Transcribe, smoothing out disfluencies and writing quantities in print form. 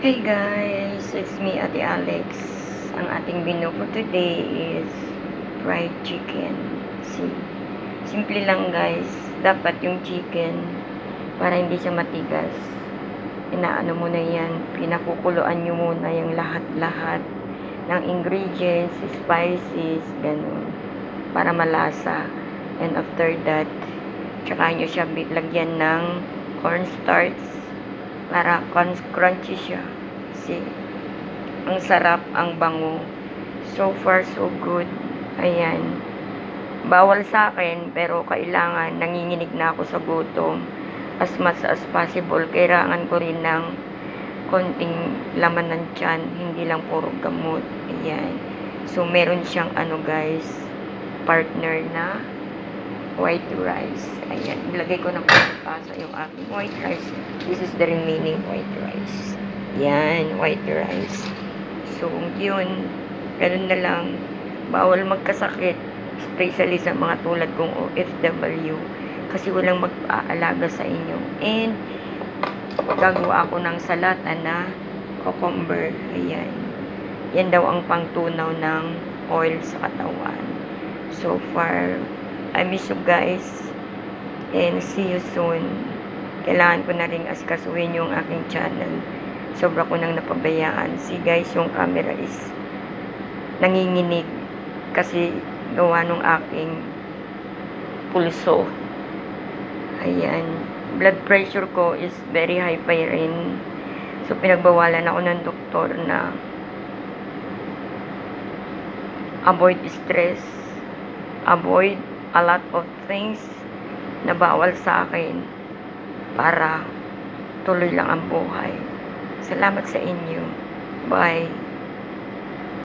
Hey guys, it's me Ate Alex. Ang ating menu for today is fried chicken. See, simple lang guys. Dapat yung chicken para hindi siya matigas. Inaano mo na yan, pinakukuluan nyo muna yung lahat-lahat ng ingredients, spices, ganun. Para malasa. And after that, tsaka nyo siya lagyan ng cornstarch para crunchy siya. See, ang sarap, ang bango. So far, so good. Ayan. Bawal sa akin, pero kailangan, nanginginig na ako sa gutom. As much as possible, kailangan ko rin ng konting laman ng tiyan, hindi lang puro gamot. Ayan. So, meron siyang guys, partner na white rice. Ayan. Ilagay ko na pasa yung aking white rice. This is the remaining white rice. Yan, white rice. So, yun. Ganun na lang. Bawal magkasakit. Especially sa mga tulad kong OFW. Kasi walang mag-aalaga sa inyo. And, gagawa ako ng salata na cucumber. Ayan. Yan daw ang pangtunaw ng oil sa katawan. So far, I miss you guys. And see you soon. Kailangan ko na rin askasuhin yung aking channel. Sobra ko nang napabayaan. See guys, yung camera is nanginginig. Kasi gawa nung aking pulso. Ayan. Blood pressure ko is very high pa rin. So pinagbawalan ako ng doktor na avoid stress. Avoid a lot of things na bawal sa akin para tuloy lang ang buhay. Salamat sa inyo. Bye.